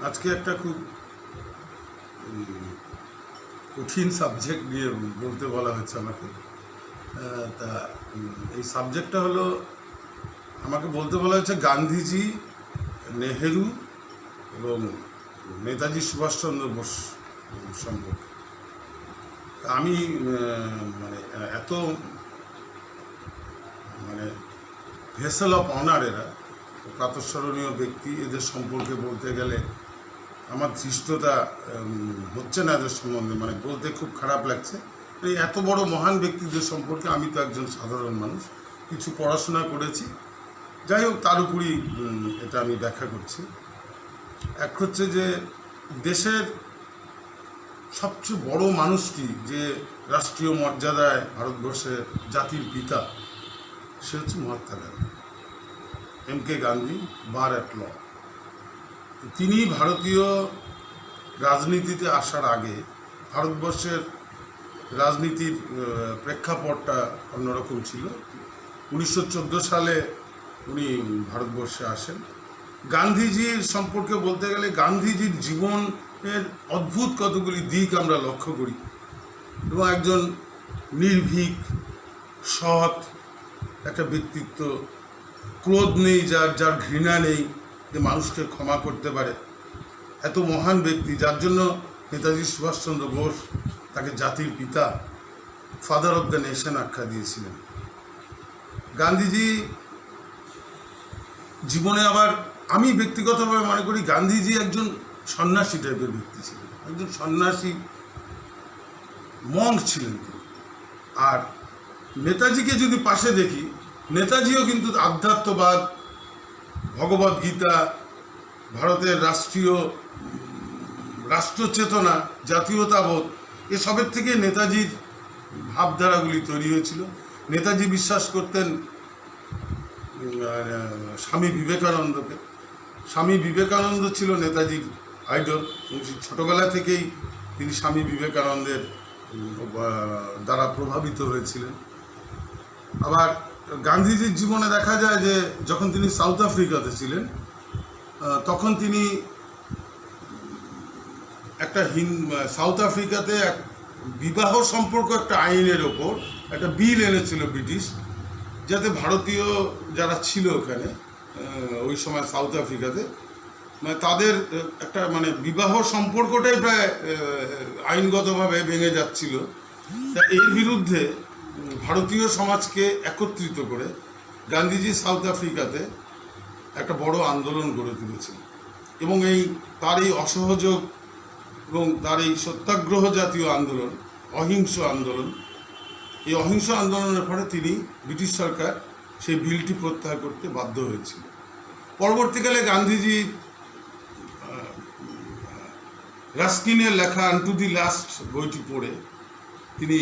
আজকে একটা খুব কঠিন সাবজেক্ট নিয়ে বলতে বলা হয়েছে আমাকে। তা এই সাবজেক্টটা হলো, আমাকে বলতে বলা হয়েছে গান্ধীজি, নেহেরু এবং নেতাজি সুভাষচন্দ্র বোস সম্পর্কে। আমি মানে এত ভেসেল অফ অনার, এরা প্রাতঃস্মরণীয় ব্যক্তি, এদের সম্পর্কে বলতে গেলে আমার ধৃষ্টতা হচ্ছে না এদের সম্বন্ধে, বলতে খুব খারাপ লাগছে। এই এত বড় মহান ব্যক্তিদের সম্পর্কে আমি তো একজন সাধারণ মানুষ, কিছু পড়াশোনা করেছি, যাই হোক তার উপরই এটা আমি ব্যাখ্যা করছি। এক হচ্ছে যে দেশের সবচেয়ে বড় মানুষটি, যে রাষ্ট্রীয় মর্যাদায় ভারতবর্ষের জাতির পিতা, সে হচ্ছে Mahatma Gandhi, MK. Gandhi, bar at law. তিনি ভারতীয় রাজনীতিতে আসার আগে ভারতবর্ষের রাজনীতির প্রেক্ষাপটটা অন্যরকম ছিল। 1914 সালে উনি ভারতবর্ষে আসেন। গান্ধীজির সম্পর্কে বলতে গেলে গান্ধীজির জীবনের অদ্ভুত কতগুলি দিক আমরা লক্ষ্য করি, এবং একজন নির্ভীক, সৎ একটা ব্যক্তিত্ব, ক্রোধ নেই যার ঘৃণা নেই, যে মানুষকে ক্ষমা করতে পারে, এত মহান ব্যক্তি, যার জন্য নেতাজি সুভাষচন্দ্র বোস তাকে জাতির পিতা, ফাদার অফ দ্য নেশন আখ্যা দিয়েছিলেন। গান্ধীজি জীবনে আবার আমি ব্যক্তিগতভাবে মনে করি গান্ধীজি একজন সন্ন্যাসী টাইপের ব্যক্তি ছিলেন, একজন সন্ন্যাসী মঙ্ক ছিলেন তিনি। আর নেতাজিকে যদি পাশে দেখি, নেতাজিও কিন্তু আধ্যাত্মবাদ, ভগবদ্গীতা, ভারতের রাষ্ট্রচেতনা, জাতীয়তাবোধ, এসবের থেকে নেতাজির ভাবধারাগুলি তৈরি হয়েছিল। নেতাজি বিশ্বাস করতেন স্বামী বিবেকানন্দকে। স্বামী বিবেকানন্দ ছিল নেতাজির আইডল। ছোটবেলা থেকেই তিনি স্বামী বিবেকানন্দের দ্বারা প্রভাবিত হয়েছিলেন। আবার গান্ধীজির জীবনে দেখা যায় যে যখন তিনি সাউথ আফ্রিকাতে ছিলেন, তখন তিনি একটা সাউথ আফ্রিকাতে এক বিবাহ সম্পর্ক একটা আইনের ওপর একটা বিল এনেছিল ব্রিটিশ, যাতে ভারতীয় যারা ছিল ওখানে ওই সময় সাউথ আফ্রিকাতে, তাদের একটা বিবাহ সম্পর্কটাই প্রায় আইনগতভাবে ভেঙে যাচ্ছিল। তা এর বিরুদ্ধে ভারতীয় সমাজকে একত্রিত করে গান্ধীজি সাউথ আফ্রিকাতে একটা বড় আন্দোলন গড়ে তুলেছিলেন, এবং তার এই অসহযোগ এবং তার এই সত্যাগ্রহ জাতীয় আন্দোলন, অহিংস আন্দোলন, এই অহিংস আন্দোলনের ফলে তিনি ব্রিটিশ সরকার সেই বিলটি প্রত্যাহার করতে বাধ্য হয়েছিল। পরবর্তীকালে গান্ধীজি রাস্কিনের লেখা আনটু দি লাস্ট বইটি পড়ে তিনি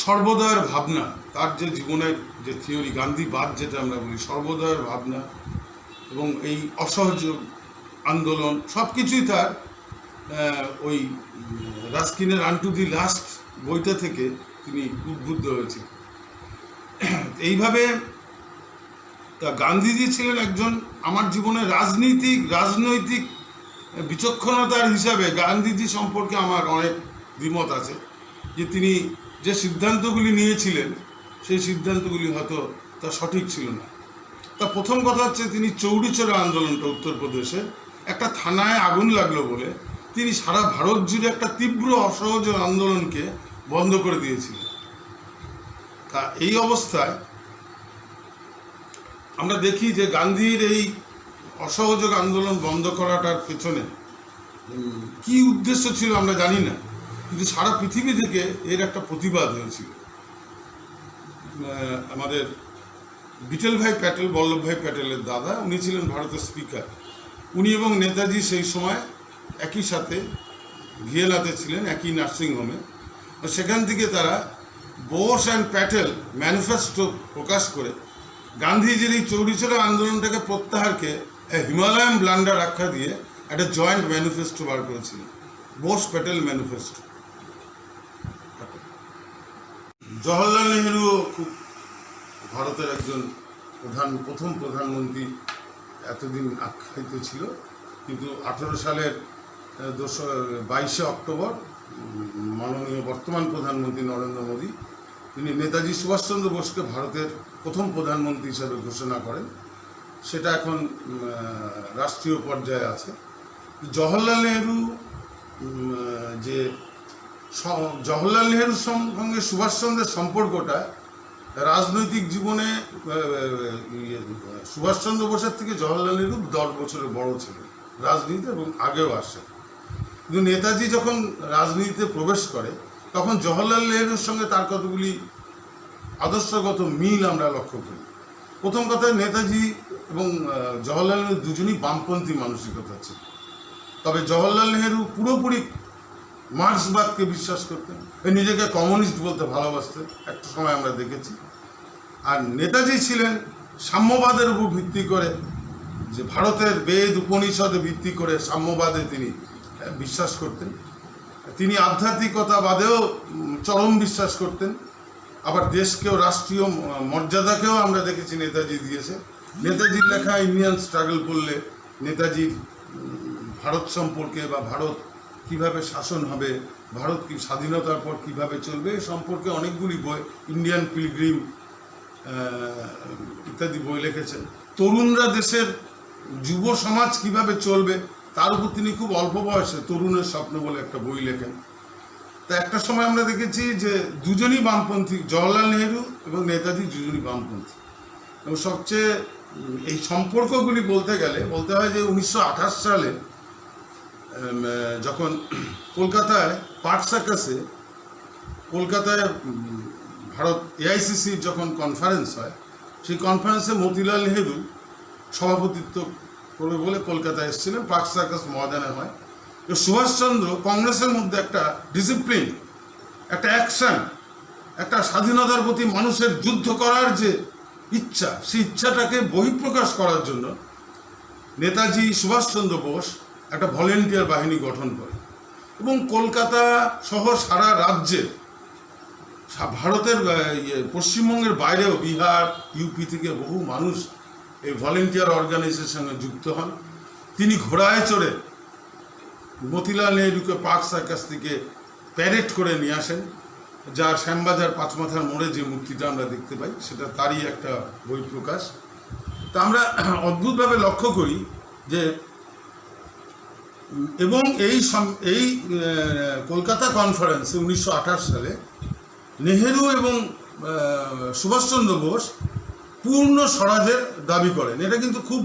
সর্বোদয়ের ভাবনা, তার যে জীবনের যে থিওরি, গান্ধীবাদ যেটা আমরা বলি, সর্বোদয়ের ভাবনা এবং এই অসহযোগ আন্দোলন, সব কিছুই তার ওই রাস্কিনের আনটু দি লাস্ট বইটা থেকে তিনি উদ্বুদ্ধ হয়েছে। এইভাবে গান্ধীজি ছিলেন একজন, আমার জীবনে রাজনৈতিক বিচক্ষণতার হিসাবে গান্ধীজি সম্পর্কে আমার অনেক দ্বিমত আছে, যে তিনি যে সিদ্ধান্তগুলি নিয়েছিলেন সেই সিদ্ধান্তগুলি হয়তো তা সঠিক ছিল না। তা প্রথম কথা হচ্ছে, তিনি চৌরি চৌরা আন্দোলনটা উত্তরপ্রদেশে একটা থানায় আগুন লাগলো বলে তিনি সারা ভারত জুড়ে একটা তীব্র অসহযোগ আন্দোলনকে বন্ধ করে দিয়েছিলেন। তা এই অবস্থায় আমরা দেখি যে গান্ধীর এই অসহযোগ আন্দোলন বন্ধ করাটার পেছনে কি উদ্দেশ্য ছিল আমরা জানি না, কিন্তু সারা পৃথিবী থেকে এর একটা প্রতিবাদ হয়েছিল। আমাদের বিঠলভাই প্যাটেল, বল্লভভাই প্যাটেলের দাদা, উনি ছিলেন ভারতের স্পিকার। উনি এবং নেতাজি সেই সময় একই সাথে ভিয়েনাতে ছিলেন, একই নার্সিংহোমে। সেখান থেকে তারা বোস অ্যান্ড প্যাটেল ম্যানিফেস্টো প্রকাশ করে গান্ধীজির এই চৌরি চৌরা আন্দোলনটাকে প্রত্যাহারকে হিমালয়ান ব্লান্ডার আখ্যা দিয়ে একটা জয়েন্ট ম্যানিফেস্টো বার করেছিলেন, বোস প্যাটেল ম্যানিফেস্টো। জওহরলাল নেহরুও খুব ভারতের একজন প্রথম প্রধানমন্ত্রী এতদিন আখ্যায়িত ছিল। কিন্তু 18 সালের 22শে অক্টোবর মাননীয় বর্তমান প্রধানমন্ত্রী নরেন্দ্র মোদী তিনি নেতাজি সুভাষচন্দ্র বোসকে ভারতের প্রথম প্রধানমন্ত্রী হিসাবে ঘোষণা করেন। সেটা এখন রাষ্ট্রীয় পর্যায়ে আছে। জওহরলাল নেহরু যে জওহরলাল নেহরুর সঙ্গে সুভাষচন্দ্রের সম্পর্কটা রাজনৈতিক জীবনে সুভাষচন্দ্র বোসের থেকে জওহরলাল নেহরু 10 বছরের বড় ছিলেন রাজনীতিতে এবং আগেও আসে। কিন্তু নেতাজি যখন রাজনীতিতে প্রবেশ করে তখন জওহরলাল নেহরুর সঙ্গে তার কতগুলি আদর্শগত মিল আমরা লক্ষ্য করি। প্রথম কথা, নেতাজি এবং জওহরলাল নেহরু দুজনই বামপন্থী মানসিকতা ছিল, তবে জওহরলাল নেহরু পুরোপুরি মার্ক্সবাদকে বিশ্বাস করতেন, নিজেকে কমিউনিস্ট বলতে ভালোবাসতেন, একটা সময় আমরা দেখেছি। আর নেতাজি ছিলেন সাম্যবাদের উপর ভিত্তি করে, যে ভারতের বেদ উপনিষদে ভিত্তি করে সাম্যবাদে তিনি বিশ্বাস করতেন। তিনি আধ্যাত্মিকতাবাদেও চরম বিশ্বাস করতেন। আবার দেশকেও, রাষ্ট্রীয় মর্যাদাকেও আমরা দেখেছি নেতাজি দিয়েছে। নেতাজির লেখা ইন্ডিয়ান স্ট্রাগল পড়লে নেতাজির ভারত সম্পর্কে বা ভারত কিভাবে শাসন হবে, ভারত কি স্বাধীনতার পর কিভাবে চলবে এ সম্পর্কে অনেকগুলি বই, ইন্ডিয়ান পিলগ্রিম ইত্যাদি বই লিখেছেন। তরুণরা দেশের যুব সমাজ কিভাবে চলবে তার উপর তিনি খুব অল্প বয়সে তরুণের স্বপ্ন বলে একটা বই লেখেন। তা একটা সময় আমরা দেখেছি যে দুজনই বামপন্থী, জওহরলাল নেহরু এবং নেতাজি দুজনই বামপন্থী। এবং সবচেয়ে এই সম্পর্কগুলি বলতে গেলে বলতে হয় যে 1928 সালে যখন কলকাতায় পার্ক সার্কাসে কলকাতায় ভারত এআইসিসির যখন কনফারেন্স হয়, সেই কনফারেন্সে মতিলাল নেহরু সভাপতিত্ব করবে বলে কলকাতায় এসেছিলেন, পার্ক সার্কাস ময়দানে হয়। সুভাষচন্দ্র কংগ্রেসের মধ্যে একটা ডিসিপ্লিন, একটা অ্যাকশন, একটা স্বাধীনতার প্রতি মানুষের যুদ্ধ করার যে ইচ্ছা, সেই ইচ্ছাটাকে বহিঃপ্রকাশ করার জন্য নেতাজি সুভাষচন্দ্র বোস একটা ভলেন্টিয়ার বাহিনী গঠন করে এবং কলকাতা সহ সারা রাজ্যে, ভারতের পশ্চিমবঙ্গের বাইরেও বিহার, ইউপি থেকে বহু মানুষ এই ভলেন্টিয়ার অর্গানাইজেশনের সঙ্গে যুক্ত হন। তিনি ঘোড়ায় চড়ে মতিলাল নেহরুকে পার্ক সার্কাস থেকে প্যারেড করে নিয়ে আসেন, যার শ্যামবাজার পাঁচমাথার মোড়ে যে মূর্তিটা আমরা দেখতে পাই সেটা তারই একটা বহিঃপ্রকাশ। তা আমরা অদ্ভুতভাবে লক্ষ্য করি যে এবং এই কলকাতা কনফারেন্সে 1928 সালে নেহেরু এবং সুভাষচন্দ্র বোস পূর্ণ স্বরাজের দাবি করেন। এটা কিন্তু খুব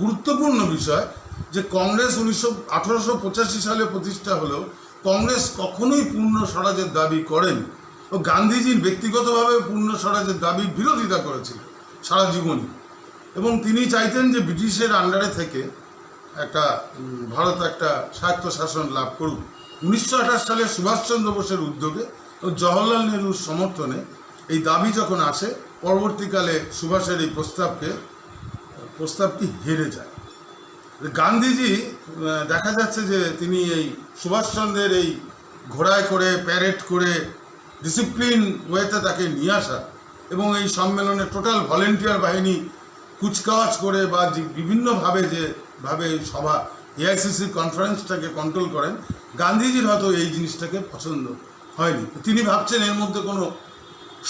গুরুত্বপূর্ণ বিষয় যে কংগ্রেস 1885 সালে প্রতিষ্ঠা হলেও কংগ্রেস কখনোই পূর্ণ স্বরাজের দাবি করেনি ও গান্ধীজির ব্যক্তিগতভাবে পূর্ণ স্বরাজের দাবির বিরোধিতা করেছিলেন সারা জীবনই। এবং তিনি চাইতেন যে ব্রিটিশের আন্ডারে থেকে ভারত একটা স্বায়ত্তশাসন লাভ করুক। 1928 সালে সুভাষচন্দ্র বোসের উদ্যোগে ও জওহরলাল নেহরুর সমর্থনে এই দাবি যখন আসে, পরবর্তীকালে সুভাষের এই প্রস্তাবটি হেরে যায়। গান্ধীজি দেখা যাচ্ছে যে তিনি এই সুভাষচন্দ্রের এই ঘোড়ায় করে প্যারেড করে ডিসিপ্লিন ওয়েতে তাকে নিয়ে আসা এবং এই সম্মেলনে টোটাল ভলেন্টিয়ার বাহিনী কুচকাওয়াজ করে বা বিভিন্নভাবে যেভাবে সভা এআইসিসির কনফারেন্সটাকে কন্ট্রোল করেন, গান্ধীজির হয়তো এই জিনিসটাকে পছন্দ হয়নি। তিনি ভাবছেন এর মধ্যে কোনো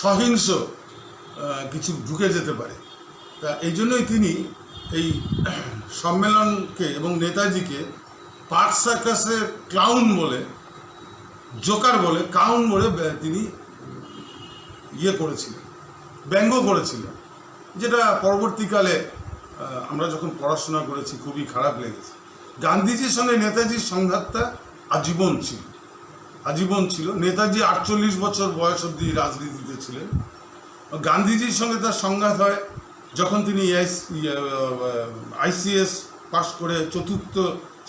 সহিংস কিছু ঢুকে যেতে পারে। তা এই জন্যই তিনি এই সম্মেলনকে এবং নেতাজিকে পার্ক সার্কাসের ক্লাউন বলে, জোকার বলে, কাউন বলে তিনি করেছিলেন, ব্যঙ্গ করেছিলেন, যেটা পরবর্তীকালে আমরা যখন পড়াশোনা করেছি খুবই খারাপ লেগেছে। গান্ধীজির সঙ্গে নেতাজির সংঘাতটা আজীবন ছিল। নেতাজি 48 বছর বয়স অবধি রাজনীতিতে ছিলেন। গান্ধীজির সঙ্গে তার সংঘাত হয় যখন তিনি আইসিএস পাশ করে 4র্থ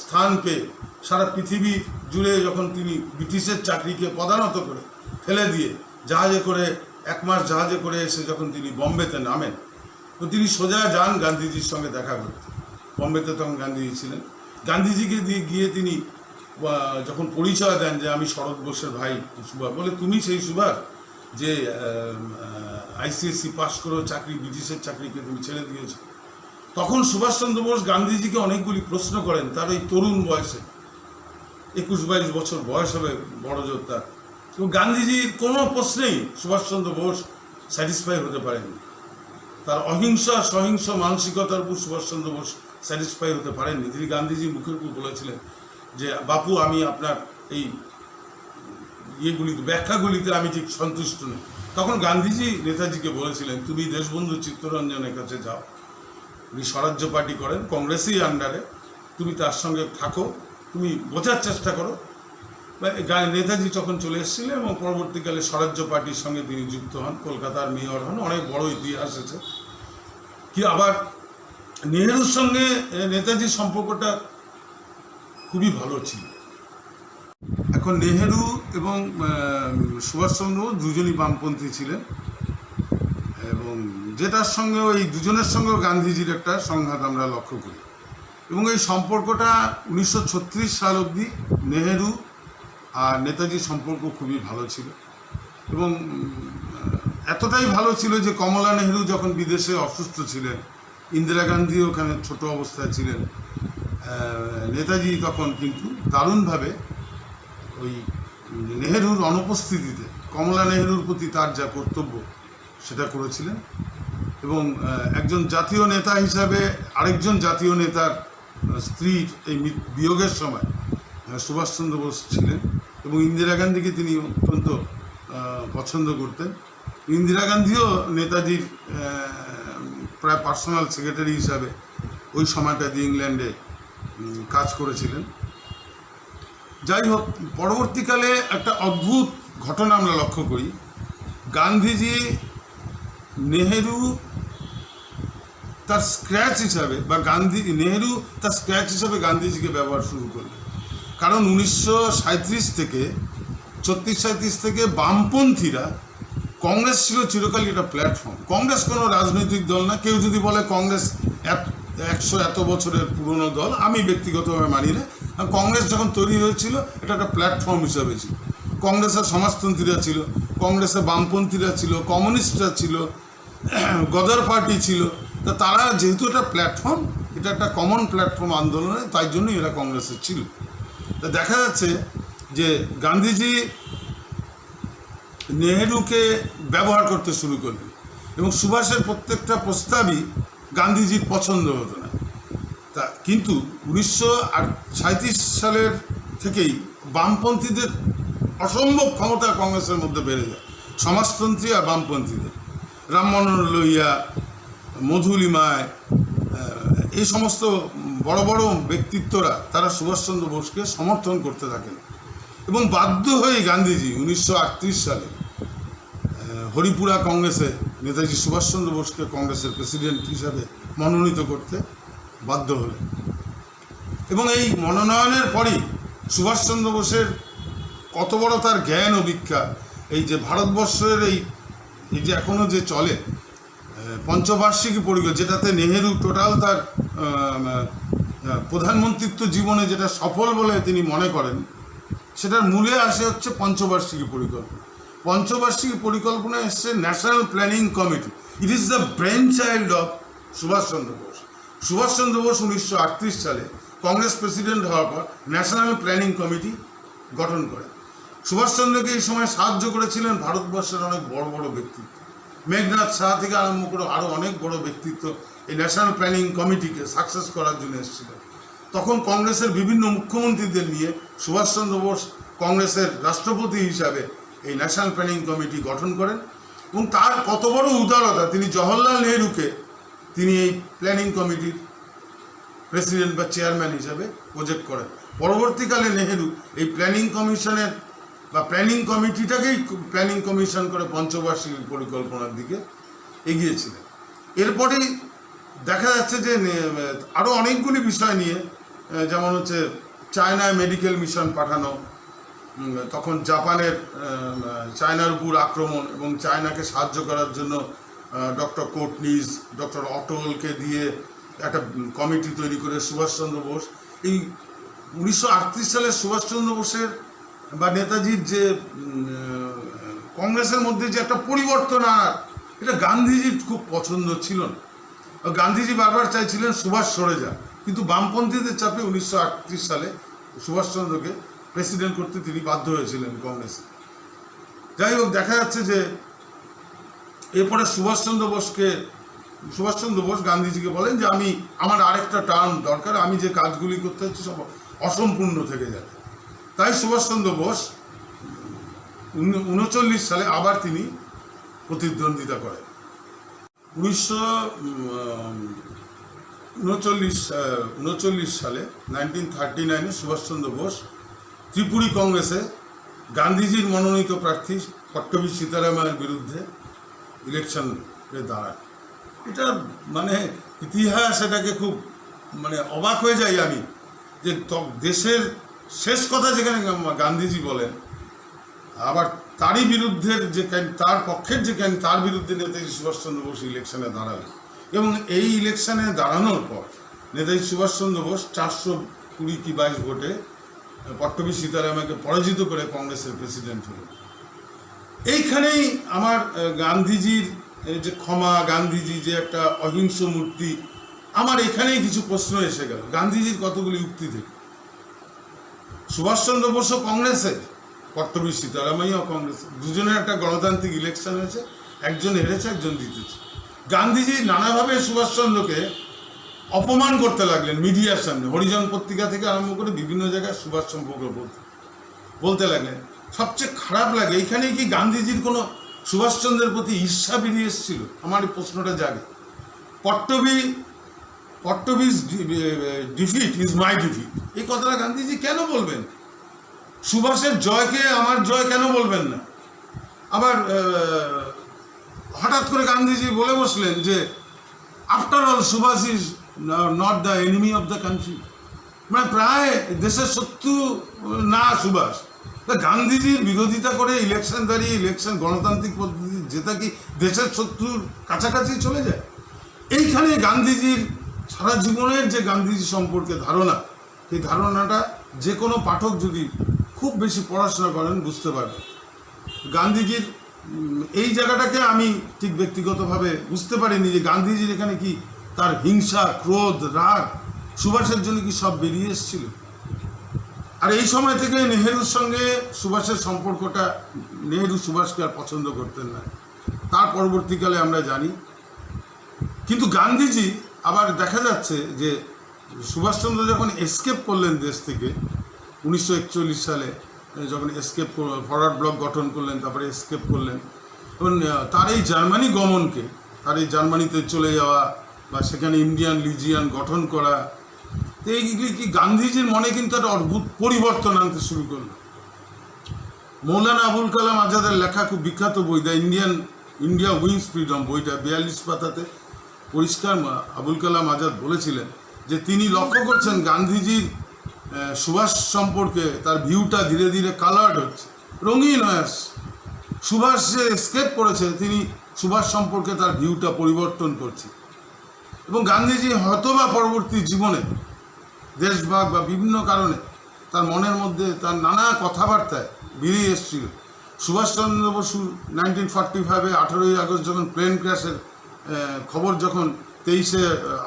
স্থান পেয়ে সারা পৃথিবী জুড়ে যখন তিনি ব্রিটিশের চাকরিকে পদানত করে ফেলে দিয়ে জাহাজে করে 1 মাস জাহাজে করে এসে যখন তিনি বম্বেতে নামেন, তো তিনি সোজা যান গান্ধীজির সঙ্গে দেখা করতে। বম্বেতে তখন গান্ধীজি ছিলেন। গান্ধীজিকে গিয়ে তিনি যখন পরিচয় দেন যে আমি শরৎ বোসের ভাই সুভাষ, বলে তুমি সেই সুভাষ যে আইসিএসসি পাস করেও ব্রিটিশের চাকরিকে তুমি ছেড়ে দিয়েছ। তখন সুভাষচন্দ্র বোস গান্ধীজিকে অনেকগুলি প্রশ্ন করেন তার ওই তরুণ বয়সে, 21-22 বছর বয়স হবে বড় জোর তার। তো গান্ধীজির কোনো প্রশ্নেই সুভাষচন্দ্র বোস স্যাটিসফাই হতে পারেননি। তার অহিংস সহিংস মানসিকতার উপর সুভাষচন্দ্র বোস স্যাটিসফাই হতে পারেননি। তিনি গান্ধীজির মুখের উপর বলেছিলেন যে বাপু, আমি আপনার এই ব্যাখ্যাগুলিতে আমি ঠিক সন্তুষ্ট নই। তখন গান্ধীজি নেতাজিকে বলেছিলেন, তুমি দেশবন্ধু চিত্তরঞ্জনের কাছে যাও, উনি স্বরাজ্য পার্টি করেন, কংগ্রেসই আন্ডারে, তুমি তার সঙ্গে থাকো, তুমি বোঝার চেষ্টা করো। নেতাজি তখন চলে এসেছিলেন এবং পরবর্তীকালে স্বরাজ্য পার্টির সঙ্গে তিনি যুক্ত হন, কলকাতার মেয়র হন, অনেক বড় ইতিহাস আছে। কি আবার নেহেরুর সঙ্গে নেতাজির সম্পর্কটা খুবই ভালো ছিল। এখন নেহেরু এবং সুভাষচন্দ্র দুজনই বামপন্থী ছিলেন, এবং যেটার সঙ্গে ওই দুজনের সঙ্গেও গান্ধীজির একটা সংঘাত আমরা লক্ষ্য করি। এবং এই সম্পর্কটা 1936 সাল অবধি নেহেরু আর নেতাজির সম্পর্ক খুবই ভালো ছিল। এবং এতটাই ভালো ছিল যে কমলা নেহেরু যখন বিদেশে অসুস্থ ছিলেন, ইন্দিরা গান্ধী ওখানে ছোট অবস্থায় ছিলেন, নেতাজি তখন কিন্তু দারুণভাবে ওই নেহেরুর অনুপস্থিতিতে কমলা নেহেরুর প্রতি তার যা কর্তব্য সেটা করেছিলেন। এবং একজন জাতীয় নেতা হিসাবে আরেকজন জাতীয় নেতার স্ত্রীর এই বিয়োগের সময় সুভাষচন্দ্র বোস ছিলেন, এবং ইন্দিরা গান্ধীকে তিনি অত্যন্ত পছন্দ করতেন। ইন্দিরা গান্ধীও নেতাজির প্রায় পার্সোনাল সেক্রেটারি হিসাবে ওই সময়টাতে ইংল্যান্ডে কাজ করেছিলেন। যাই হোক, পরবর্তীকালে একটা অদ্ভুত ঘটনা আমরা লক্ষ্য করি। গান্ধীজি নেহেরু তার স্ক্র্যাচ হিসাবে নেহেরু তার স্ক্র্যাচ হিসাবে গান্ধীজিকে ব্যবহার শুরু করলেন। কারণ 1937 থেকে 36-37 থেকে বামপন্থীরা, কংগ্রেস ছিল চিরকালই একটা প্ল্যাটফর্ম। কংগ্রেস কোনো রাজনৈতিক দল না। কেউ যদি বলে কংগ্রেস 100 এত বছরের পুরনো দল, আমি ব্যক্তিগতভাবে মানি না। কংগ্রেস যখন তৈরি হয়েছিল এটা একটা প্ল্যাটফর্ম হিসাবে ছিল। কংগ্রেসের সমাজতন্ত্রীরা ছিল, কংগ্রেসের বামপন্থীরা ছিল, কমিউনিস্টরা ছিল, গদর পার্টি ছিল। তা তারা যেহেতু একটা প্ল্যাটফর্ম, এটা একটা কমন প্ল্যাটফর্ম আন্দোলনে, তাই জন্যই এরা কংগ্রেসের ছিল। তা দেখা যাচ্ছে যে গান্ধীজি নেহেরুকে ব্যবহার করতে শুরু করলেন, এবং সুভাষের প্রত্যেকটা প্রস্তাবই গান্ধীজির পছন্দ হতো না। তা কিন্তু 1937 সালের থেকেই বামপন্থীদের অসম্ভব ক্ষমতা কংগ্রেসের মধ্যে বেড়ে যায়, সমাজতন্ত্রী আর বামপন্থীদের। রামমনোহর লোহিয়া, মধুলিমায়, এই সমস্ত বড় বড় ব্যক্তিত্বরা তারা সুভাষচন্দ্র বোসকে সমর্থন করতে থাকেন, এবং বাধ্য হয়ে গান্ধীজি 1938 সালে হরিপুরা কংগ্রেসে নেতাজি সুভাষচন্দ্র বোসকে কংগ্রেসের প্রেসিডেন্ট হিসাবে মনোনীত করতে বাধ্য হলেন। এবং এই মনোনয়নের পরই সুভাষচন্দ্র বোসের কত বড় তার জ্ঞান ও বিখ্যাত, এই যে ভারতবর্ষের এই যে এখনও যে চলে পঞ্চবার্ষিকী পরিকল্পনা, যেটাতে নেহেরু টোটাল তার প্রধানমন্ত্রিত্ব জীবনে যেটা সফল বলে তিনি মনে করেন, সেটার মূলে আসে হচ্ছে পঞ্চবার্ষিকী পরিকল্পনা। পঞ্চবার্ষিকী পরিকল্পনা এসছে national planning committee. It is the brain child of Subhash Chandra Bose. Subhash Chandra Bose 1938 সালে কংগ্রেস প্রেসিডেন্ট হওয়ার পর ন্যাশনাল প্ল্যানিং কমিটি গঠন করেন। সুভাষচন্দ্রকে এই সময় সাহায্য করেছিলেন ভারতবর্ষের অনেক বড় বড় ব্যক্তিত্ব, মেঘনাথ শাহ থেকে আরম্ভ করে আরও অনেক বড় ব্যক্তিত্ব এই ন্যাশনাল প্ল্যানিং কমিটিকে সাকসেস করার জন্য এসেছিলেন। তখন কংগ্রেসের বিভিন্ন মুখ্যমন্ত্রীদের নিয়ে সুভাষচন্দ্র বোস কংগ্রেসের রাষ্ট্রপতি হিসাবে এই ন্যাশনাল প্ল্যানিং কমিটি গঠন করেন। এবং তার কত বড় উদারতা, তিনি জওহরলাল নেহরুকে তিনি এই প্ল্যানিং কমিটির প্রেসিডেন্ট বা চেয়ারম্যান হিসাবে প্রজেক্ট করেন। পরবর্তীকালে নেহেরু এই প্ল্যানিং কমিশনের বা প্ল্যানিং কমিটিটাকেই প্ল্যানিং কমিশন করে পঞ্চবার্ষিকী পরিকল্পনার দিকে এগিয়েছিলেন। এরপরেই দেখা যাচ্ছে যে আরও অনেকগুলি বিষয় নিয়ে, যেমন হচ্ছে চায়নায় মেডিকেল মিশন পাঠানো, তখন জাপানের চায়নার উপর আক্রমণ এবং চায়নাকে সাহায্য করার জন্য ডক্টর কোটনিস, ডক্টর অটলকে দিয়ে একটা কমিটি তৈরি করে সুভাষচন্দ্র বোস এই 1938 সালে সুভাষচন্দ্র বোসের বা নেতাজির যে কংগ্রেসের মধ্যে যে একটা পরিবর্তন আনার, এটা গান্ধীজির খুব পছন্দ ছিল না। গান্ধীজি বারবার চাইছিলেন সুভাষ সরে যান, কিন্তু বামপন্থীদের চাপে 1938 সালে সুভাষচন্দ্রকে প্রেসিডেন্ট করতে তিনি বাধ্য হয়েছিলেন কংগ্রেসে। যাই হোক, দেখা যাচ্ছে যে এরপরে সুভাষচন্দ্র বোস গান্ধীজিকে বলেন যে আমার আরেকটা টার্ম দরকার, আমি যে কাজগুলি করতে হচ্ছে সব অসম্পূর্ণ থেকে যাবে। তাই সুভাষচন্দ্র বোস 1939 সালে আবার তিনি প্রতিদ্বন্দ্বিতা করেন। 1939 সালে 1939 সুভাষচন্দ্র বোস ত্রিপুরী কংগ্রেসে গান্ধীজির মনোনীত প্রার্থী পট্টবী সীতারামের বিরুদ্ধে ইলেকশনে দাঁড়ান। এটা মানে ইতিহাস, এটাকে খুব মানে অবাক হয়ে যাই আমি যে দেশের শেষ কথা যেখানে গান্ধীজি বলেন, আবার তারই বিরুদ্ধের যে তার পক্ষের যে তার বিরুদ্ধে নেতাজি সুভাষচন্দ্র বোস ইলেকশনে দাঁড়ালেন। এবং এই ইলেকশনে দাঁড়ানোর পর নেতাজি সুভাষচন্দ্র বোস 420 কি 22 ভোটে পট্টবী সীতারামকে পরাজিত করে কংগ্রেসের প্রেসিডেন্ট হলেন। এইখানেই আমার গান্ধীজির যে ক্ষমা, গান্ধীজি যে একটা অহিংস মূর্তি, আমার এখানেই কিছু প্রশ্ন এসে গেল গান্ধীজির কতগুলি উক্তি থেকে। সুভাষচন্দ্র বোসও কংগ্রেসের, পট্টবী সীতারামাইও কংগ্রেসের, দুজনের একটা গণতান্ত্রিক ইলেকশন হয়েছে, একজন হেরেছে একজন জিতেছে। গান্ধীজি নানাভাবে সুভাষচন্দ্রকে অপমান করতে লাগলেন মিডিয়ার সামনে, হরিজন পত্রিকা থেকে আরম্ভ করে বিভিন্ন জায়গায় সুভাষ সম্পর্কে বলতে লাগলেন। সবচেয়ে খারাপ লাগে এইখানেই কি গান্ধীজির কোনো সুভাষচন্দ্রের প্রতি ঈর্ষা বেরিয়ে এসেছিল? আমার এই প্রশ্নটা জাগে। পট্টবিজ ডিফিট ইজ মাই ডিফিট, এই কথাটা গান্ধীজি কেন বলবেন? সুভাষের জয়কে আমার জয় কেন বলবেন না? আবার হঠাৎ করে গান্ধীজি বলে বসলেন যে after all Subhash is not the enemy of the country, মানে প্রায় দেশের শত্রু না সুভাষ। গান্ধীজির বিরোধিতা করে ইলেকশন দাঁড়িয়ে ইলেকশন গণতান্ত্রিক পদ্ধতি যেটা কি দেশের শত্রুর কাছাকাছি চলে যায়? এইখানে গান্ধীজির সারা জীবনের যে গান্ধীজি সম্পর্কে ধারণা, এই ধারণাটা যে কোনো পাঠক যদি খুব বেশি পড়াশোনা করেন বুঝতে পারবেন। গান্ধীজির এই জায়গাটাকে আমি ঠিক ব্যক্তিগতভাবে বুঝতে পারিনি যে গান্ধীজির এখানে কি তার হিংসা, ক্রোধ, রাগ সুভাষের জন্য কি সব বেরিয়ে এসেছিল। আর এই সময় থেকে নেহেরুর সঙ্গে সুভাষের সম্পর্কটা, নেহেরু সুভাষকে আর পছন্দ করতেন না, তার পরবর্তীকালে আমরা জানি। কিন্তু গান্ধীজি আবার দেখা যাচ্ছে যে সুভাষচন্দ্র যখন এসকেপ করলেন দেশ থেকে 1941 সালে, যখন এসকেপ ফরওয়ার্ড ব্লক গঠন করলেন, তারপরে এসকেপ করলেন, এবং তার এই জার্মানি গমনকে, তার এই জার্মানিতে চলে যাওয়া বা সেখানে ইন্ডিয়ান লিজিয়ান গঠন করা, তো এইগুলি কি গান্ধীজির মনে কিন্তু একটা অদ্ভুত পরিবর্তন আনতে শুরু করলো। মৌলানা আবুল কালাম আজাদের লেখা খুব বিখ্যাত বই দ্য ইন্ডিয়া উইন্স ফ্রিডম, বইটা 42 পাতাতে পরিষ্কার আবুল কালাম আজাদ বলেছিলেন যে তিনি লক্ষ্য করছেন গান্ধীজির সুভাষ সম্পর্কে তার ভিউটা ধীরে ধীরে কালার্ড হচ্ছে, রঙিন হয়ে আসছে। সুভাষ যে এসকেপ করেছে, তিনি সুভাষ সম্পর্কে তার ভিউটা পরিবর্তন করছে। এবং গান্ধীজি হয়তোবা পরবর্তী জীবনে দেশভাগ বা বিভিন্ন কারণে তার মনের মধ্যে তার নানা কথাবার্তায় বেরিয়ে এসেছিল। সুভাষচন্দ্র বসু 1945-এ 18ই আগস্ট যখন প্লেন ক্র্যাশের খবর যখন 23শে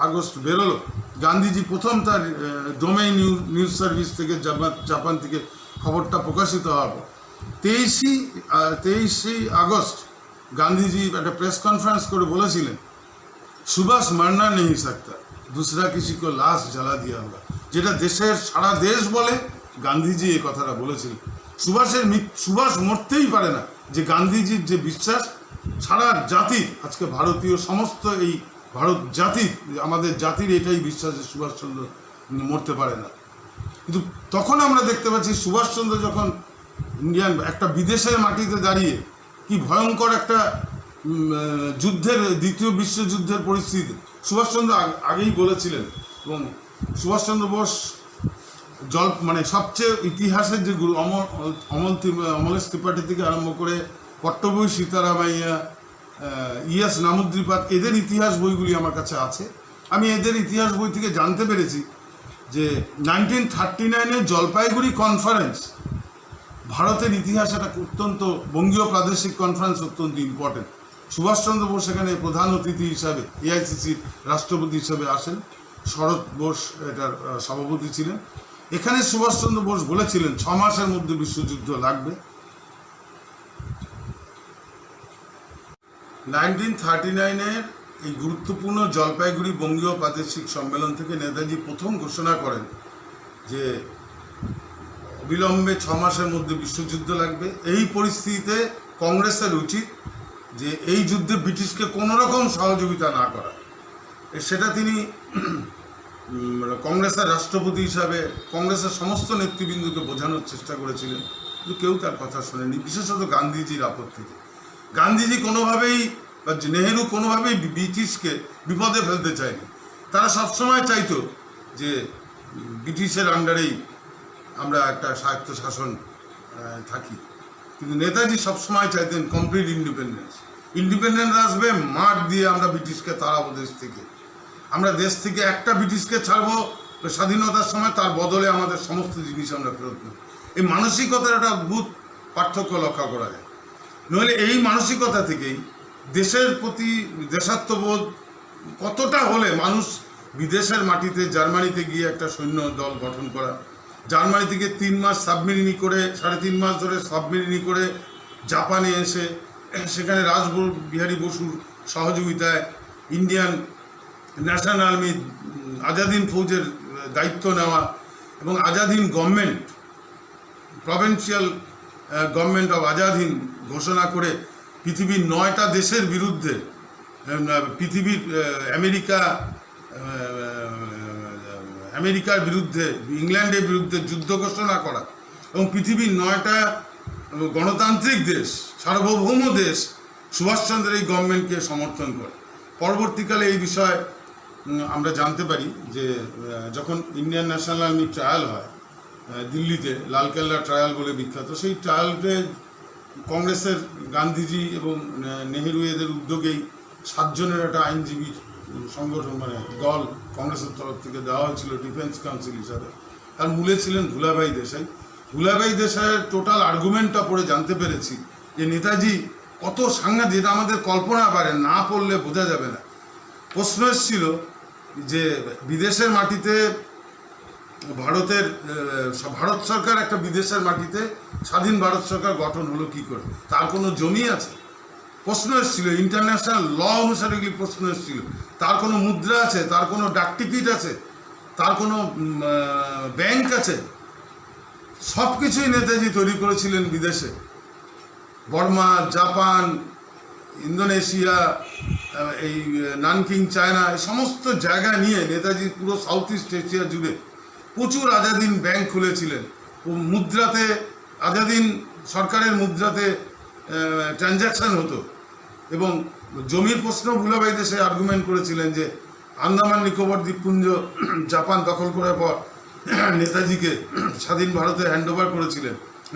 আগস্ট বেরোলো, গান্ধীজি প্রথম তার ডোমেই নিউজ সার্ভিস থেকে জাপান থেকে খবরটা প্রকাশিত হবে। 23 আগস্ট গান্ধীজি একটা প্রেস কনফারেন্স করে বলেছিলেন, সুভাষ মারনা নেই सकता, दूसरा किसी को लाश জ্বালা দিয়া होगा, যেটা দেশের সারা দেশ বলে। গান্ধীজি এই কথাটা বলেছিলেন। সুভাষ মরতেই পারে না, যে গান্ধীজির যে বিশ্বাস সারা জাতির, আজকে ভারতীয় সমস্ত এই ভারত জাতির, আমাদের জাতির এটাই বিশ্বাস যে সুভাষচন্দ্র মরতে পারে না। কিন্তু তখন আমরা দেখতে পাচ্ছি সুভাষচন্দ্র যখন ইন্ডিয়ান একটা বিদেশের মাটিতে দাঁড়িয়ে কি ভয়ঙ্কর একটা যুদ্ধের, দ্বিতীয় বিশ্বযুদ্ধের পরিস্থিতি সুভাষচন্দ্র আগেই বলেছিলেন। এবং সুভাষচন্দ্র বোস মানে সবচেয়ে ইতিহাসের যে গুরু অমলেশ ত্রিপাঠী থেকে আরম্ভ করে পট্টবী সীতারামাইয়া, ইএস নামুদ্রিপাদ, এদের ইতিহাস বইগুলি আমার কাছে আছে। আমি এদের ইতিহাস বই থেকে জানতে পেরেছি যে 1939-এ জলপাইগুড়ি কনফারেন্স ভারতের ইতিহাস একটা অত্যন্ত, বঙ্গীয় প্রাদেশিক কনফারেন্স অত্যন্ত ইম্পর্টেন্ট। সুভাষচন্দ্র বোস এখানে প্রধান অতিথি হিসাবে এআইসিসির রাষ্ট্রপতি হিসাবে আসেন, শরৎ বোস এটার সভাপতি ছিলেন। এখানে সুভাষচন্দ্র বোস বলেছিলেন 6 মাসের মধ্যে বিশ্বযুদ্ধ লাগবে। 1939-এর এই গুরুত্বপূর্ণ জলপাইগুড়ি বঙ্গীয় প্রাদেশিক সম্মেলন থেকে নেতাজি প্রথম ঘোষণা করেন যে অবিলম্বে 6 মাসের মধ্যে বিশ্বযুদ্ধ লাগবে। এই পরিস্থিতিতে কংগ্রেসের উচিত যে এই যুদ্ধে ব্রিটিশকে কোনো রকম সহযোগিতা না করা। সেটা তিনি কংগ্রেসের রাষ্ট্রপতি হিসাবে কংগ্রেসের সমস্ত নেতৃবৃন্দকে বোঝানোর চেষ্টা করেছিলেন, কিন্তু কেউ তার কথা শোনেনি, বিশেষত গান্ধীজির আপত্তিতে। গান্ধীজি কোনোভাবেই বা নেহেরু কোনোভাবেই ব্রিটিশকে বিপদে ফেলতে চায়নি। তারা সবসময় চাইতো যে ব্রিটিশের আন্ডারেই আমরা একটা স্বায়ত্তশাসন থাকি, কিন্তু নেতাজি সবসময় চাইতেন কমপ্লিট ইন্ডিপেন্ডেন্স আসবে, মাঠ দিয়ে আমরা ব্রিটিশকে তাড়াবো দেশ থেকে, আমরা দেশ থেকে একটা ব্রিটিশকে ছাড়বো স্বাধীনতার সময়, তার বদলে আমাদের সমস্ত জিনিস আমরা ফেরত নেব। এই মানসিকতার একটা অদ্ভুত পার্থক্য লক্ষ্য করা যায়। নইলে এই মানসিকতা থেকেই দেশের প্রতি দেশাত্মবোধ কতটা হলে মানুষ বিদেশের মাটিতে জার্মানিতে গিয়ে একটা সৈন্য দল গঠন করা, জার্মানি থেকে 3 মাস সাবমেরিনি করে 3.5 মাস ধরে সাবমেরিনি করে জাপানে এসে সেখানে রাসবিহারী বসুর সহযোগিতায় Indian national army Azad Hind ফৌজের দায়িত্ব নেওয়া এবং Azad Hind government, provincial government of Azad Hind ঘোষণা করে পৃথিবীর 9টা দেশের বিরুদ্ধে, পৃথিবীর আমেরিকার বিরুদ্ধে, ইংল্যান্ডের বিরুদ্ধে যুদ্ধ ঘোষণা করা এবং পৃথিবীর 9টা গণতান্ত্রিক দেশ, সার্বভৌম দেশ সুভাষচন্দ্রের এই গভর্নমেন্টকে সমর্থন করে। পরবর্তীকালে এই বিষয়ে আমরা জানতে পারি যে যখন ইন্ডিয়ান ন্যাশনাল আর্মি ট্রায়াল হয় দিল্লিতে, লালকেল্লা ট্রায়াল বলে বিখ্যাত, সেই ট্রায়ালকে কংগ্রেসের গান্ধীজি এবং নেহেরু এদের উদ্যোগেই 7 জনের একটা আইনজীবী সংগঠন মানে দল কংগ্রেসের তরফ থেকে দেওয়া হয়েছিল ডিফেন্স কাউন্সিল হিসাবে। আর মূলে ছিলেন ভুলাভাই দেশাই। ভুলাভাই দেশাইয়ের টোটাল আর্গুমেন্টটা পড়ে জানতে পেরেছি যে নেতাজি কত সাংঘাতিক, যেটা আমাদের কল্পনা পারে না পড়লে বোঝা যাবে না। প্রশ্ন এসেছিল যে বিদেশের মাটিতে ভারত সরকার একটা বিদেশের মাটিতে স্বাধীন ভারত সরকার গঠন হলো কি করে, তার কোনো জমি আছে? প্রশ্ন এসেছিল, ইন্টারন্যাশনাল ল অনুসারে এগুলি প্রশ্ন এসেছিল। তার কোনো মুদ্রা আছে, তার কোনো ডাক টিকিট আছে, তার কোনো ব্যাংক আছে? সব কিছুই নেতাজি তৈরি করেছিলেন বিদেশে। বর্মা, জাপান, ইন্দোনেশিয়া, এই নানকিং, চায়না, এই সমস্ত জায়গা নিয়ে নেতাজি পুরো সাউথ ইস্ট এশিয়া জুড়ে প্রচুর আজাদিন ব্যাংক খুলেছিলেন। মুদ্রাতে আজাদিন সরকারের মুদ্রাতে ট্রানজ্যাকশন হতো। এবং জমির প্রশ্ন ভুলাভাই দেশে আর্গুমেন্ট করেছিলেন যে আন্দামান নিকোবর দ্বীপপুঞ্জ জাপান দখল করার পর নেতাজিকে স্বাধীন ভারতে হ্যান্ডওভার করেছিলেন।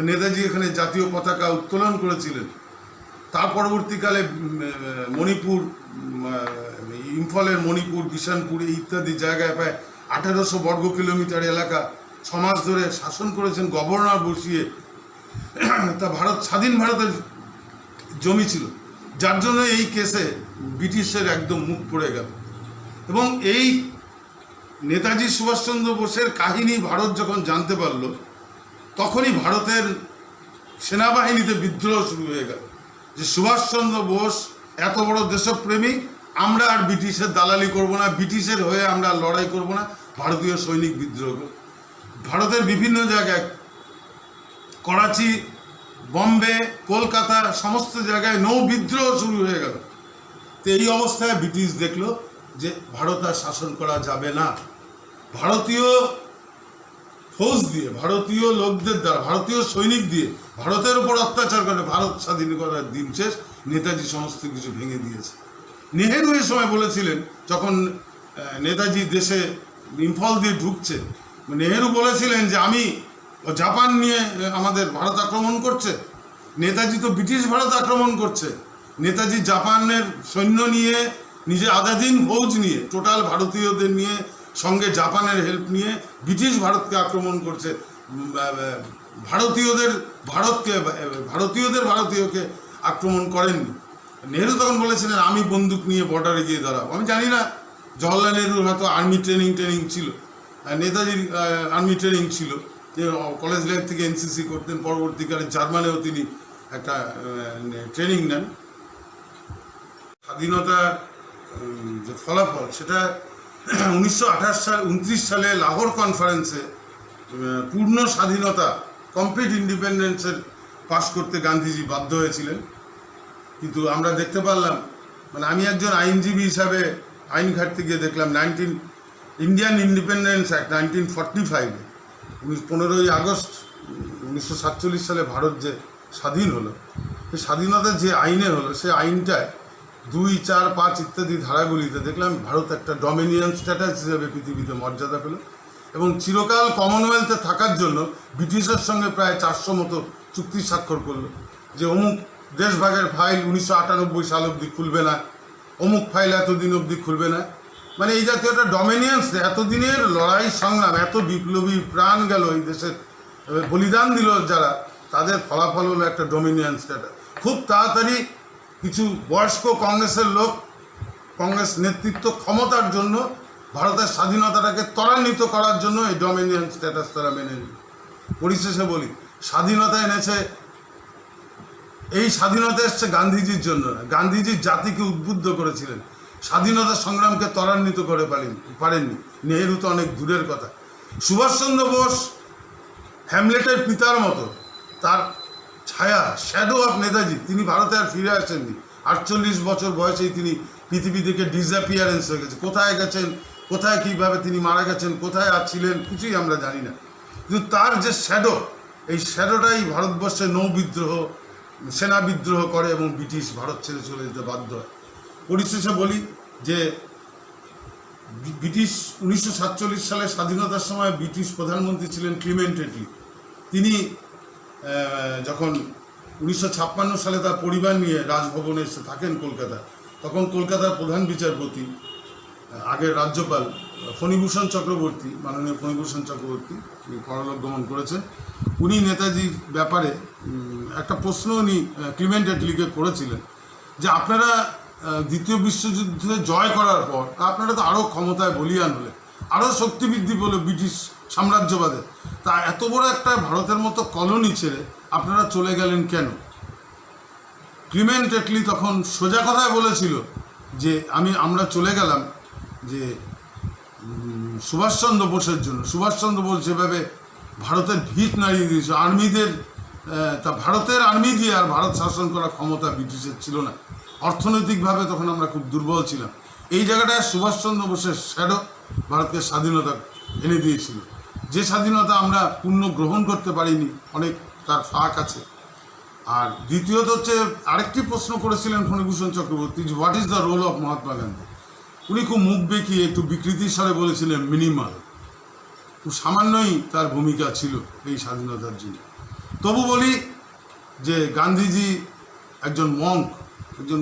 নেতাজি এখানে জাতীয় পতাকা উত্তোলন করেছিলেন। তার পরবর্তীকালে মণিপুর, ইম্ফলের মণিপুর, বিশানপুর ইত্যাদি জায়গায় প্রায় 1800 বর্গ কিলোমিটার এলাকা 6 মাস ধরে শাসন করেছেন গভর্নর বসিয়ে। তা স্বাধীন ভারতের জমি ছিল, যার জন্য এই কেসে ব্রিটিশের একদম মুখ পড়ে গেল। এবং এই নেতাজি সুভাষচন্দ্র বোসের কাহিনী ভারত যখন জানতে পারল, তখনই ভারতের সেনাবাহিনীতে বিদ্রোহ শুরু হয়ে গেল যে সুভাষচন্দ্র বোস এত বড় দেশপ্রেমী, আমরা আর ব্রিটিশের দালালি করব না, ব্রিটিশের হয়ে আমরা লড়াই করব না। ভারতীয় সৈনিক বিদ্রোহ। ভারতের বিভিন্ন জায়গায়, করাচি, বম্বে, কলকাতা, সমস্ত জায়গায় নৌ বিদ্রোহ শুরু হয়ে গেল। তো এই অবস্থায় ব্রিটিশ দেখলো যে ভারত আর শাসন করা যাবে না। ভারতীয় ফৌজ দিয়ে, ভারতীয় লোকদের দ্বারা, ভারতীয় সৈনিক দিয়ে ভারতের উপর অত্যাচার করে ভারত স্বাধীন করার দিন শেষ। নেতাজি সমস্ত কিছু ভেঙে দিয়েছে। নেহেরু এই সময় বলেছিলেন, যখন নেতাজি দেশে ইম্ফল দিয়ে ঢুকছে, নেহেরু বলেছিলেন যে আমি জাপান নিয়ে আমাদের ভারত আক্রমণ করছে। নেতাজি তো ব্রিটিশ ভারত আক্রমণ করছে। নেতাজি জাপানের সৈন্য নিয়ে, নিজে আজাদিন ফৌজ নিয়ে, টোটাল ভারতীয়দের নিয়ে, সঙ্গে জাপানের হেল্প নিয়ে ব্রিটিশ ভারতকে আক্রমণ করছে। ভারতীয়কে আক্রমণ করেননি। নেহরু তখন বলেছিলেন আমি বন্দুক নিয়ে বর্ডারে গিয়ে দাঁড়াবো। আমি জানি না জওহরলাল নেহরুর হয়তো আর্মি ট্রেনিং ছিল, নেতাজির আর্মি ট্রেনিং ছিল, যে কলেজ লাইফ থেকে এনসিসি করতেন, পরবর্তীকালে জার্মানেও তিনি একটা ট্রেনিং নেন। স্বাধীনতার যে ফলাফল সেটা 1929 সালে লাহোর কনফারেন্সে পূর্ণ স্বাধীনতা, কমপ্লিট ইন্ডিপেন্ডেন্সের পাশ করতে গান্ধীজি বাধ্য হয়েছিলেন। কিন্তু আমরা দেখতে পারলাম, মানে আমি একজন আইনজীবী হিসাবে আইন ঘাটতে গিয়ে দেখলাম ইন্ডিয়ান ইন্ডিপেন্ডেন্স অ্যাক্ট 1945 15ই আগস্ট 1947 সালে ভারত যে স্বাধীন হলো, সেই স্বাধীনতা যে আইনে হলো সেই আইনটায় 2, 4, 5 ইত্যাদি ধারাগুলিতে দেখলাম ভারত একটা ডমিনিয়ন স্ট্যাটাস হিসেবে পৃথিবীতে মর্যাদা পেল এবং চিরকাল কমনওয়েলথে থাকার জন্য ব্রিটিশের সঙ্গে প্রায় 400 মতো চুক্তি স্বাক্ষর করলো, যে অমুক দেশভাগের ফাইল 1998 সাল অবধি খুলবে না, অমুক ফাইল এতদিন অবধি খুলবে না। মানে এই জাতীয় একটা ডমিনিয়ন্স, এতদিনের লড়াই সংগ্রাম, এত বিপ্লবী প্রাণ গেল এই দেশের, বলিদান দিল যারা, তাদের ফলাফল হলো একটা ডমিনিয়ন স্ট্যাটাস। খুব তাড়াতাড়ি কিছু বয়স্ক কংগ্রেসের লোক, কংগ্রেস নেতৃত্ব ক্ষমতার জন্য ভারতের স্বাধীনতাটাকে ত্বরান্বিত করার জন্য এই ডমিনিয়ন স্ট্যাটাস তারা মেনে নিল। পরিশেষে বলি, স্বাধীনতা এনেছে, এই স্বাধীনতা এসছে গান্ধীজির জন্য না, গান্ধীজি জাতিকে উদ্বুদ্ধ করেছিলেন, স্বাধীনতা সংগ্রামকে ত্বরান্বিত করে পারেননি। নেহরু তো অনেক দূরের কথা। সুভাষচন্দ্র বোস হ্যামলেটের পিতার মতো, তার ছায়া, শ্যাডো অফ নেতাজি, তিনি ভারতে আর ফিরে আসেননি। 48 বছর বয়সেই তিনি পৃথিবী থেকে ডিসঅ্যাপিয়ারেন্স হয়ে গেছে। কোথায় গেছেন, কোথায় কীভাবে তিনি মারা গেছেন, কোথায় আর ছিলেন, কিছুই আমরা জানি না। কিন্তু তার যে শ্যাডো, এই শ্যাডোটাই ভারতবর্ষে নৌবিদ্রোহ, সেনা বিদ্রোহ করে এবং ব্রিটিশ ভারত ছেড়ে চলে যেতে বাধ্য হয়। পরিশেষে বলি যে ব্রিটিশ 1947 সালে স্বাধীনতার সময় ব্রিটিশ প্রধানমন্ত্রী ছিলেন ক্লিমেন্ট এটলি। তিনি যখন 1956 সালে তার পরিবার নিয়ে রাজভবনে এসে থাকেন কলকাতা, তখন কলকাতার প্রধান বিচারপতি, আগের রাজ্যপাল ফণীভূষণ চক্রবর্তী, মাননীয় ফণীভূষণ চক্রবর্তী, তিনি পরলোক গমন করেছেন, উনি নেতাজির ব্যাপারে একটা প্রশ্ন উনি ক্লিমেন্ট এটলিকে করেছিলেন যে আপনারা দ্বিতীয় বিশ্বযুদ্ধে জয় করার পর আপনারা তো আরও ক্ষমতায় বলীয়ান হলে, আরও শক্তি বৃদ্ধি পেলো ব্রিটিশ সাম্রাজ্যবাদের, তা এত বড় একটা ভারতের মতো কলোনি ছেড়ে আপনারা চলে গেলেন কেন? ক্লিমেন্ট এটলি তখন সোজা কথায় বলেছিল যে আমরা চলে গেলাম যে সুভাষচন্দ্র বোসের জন্য। সুভাষচন্দ্র বোস যেভাবে ভারতের ভিত নাড়িয়ে দিয়েছে, আর্মিদের, তা ভারতের আর্মি দিয়ে আর ভারত শাসন করার ক্ষমতা ব্রিটিশের ছিল না। অর্থনৈতিকভাবে তখন আমরা খুব দুর্বল ছিলাম। এই জায়গাটায় সুভাষচন্দ্র বোসের শ্যাডো ভারতকে স্বাধীনতা এনে দিয়েছিল, যে স্বাধীনতা আমরা পূর্ণ গ্রহণ করতে পারিনি, অনেক তার ফাঁক আছে। আর দ্বিতীয়ত হচ্ছে, আরেকটি প্রশ্ন করেছিলেন ফণীভূষণ চক্রবর্তী, যে what is the role of Mahatma Gandhi. উনি খুব মুখ বেঁকিয়ে একটু বিকৃতির স্বরে বলেছিলেন মিনিমাল, খুব সামান্যই তার ভূমিকা ছিল এই স্বাধীনতার জন্য। তবু বলি যে গান্ধীজি একজন মঙ্ক, একজন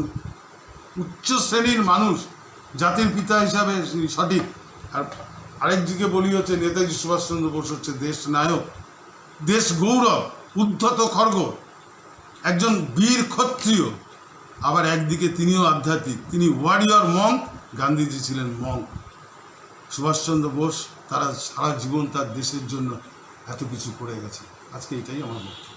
উচ্চ শ্রেণীর মানুষ, জাতির পিতা হিসাবে সঠিক। আর আরেকদিকে বলি হচ্ছে নেতাজি সুভাষচন্দ্র বোস হচ্ছে দেশ নায়ক, দেশ গৌরব, উদ্ধত খর্গ, একজন বীর ক্ষত্রিয়। আবার একদিকে তিনিও আধ্যাত্মিক, তিনি ওয়ারিয়র মঙ্ক, গান্ধীজি ছিলেন মঙ্ক। সুভাষচন্দ্র বোস তারা সারা জীবন তার দেশের জন্য এত কিছু করে গেছে। আজকে এটাই আমার বক্তব্য।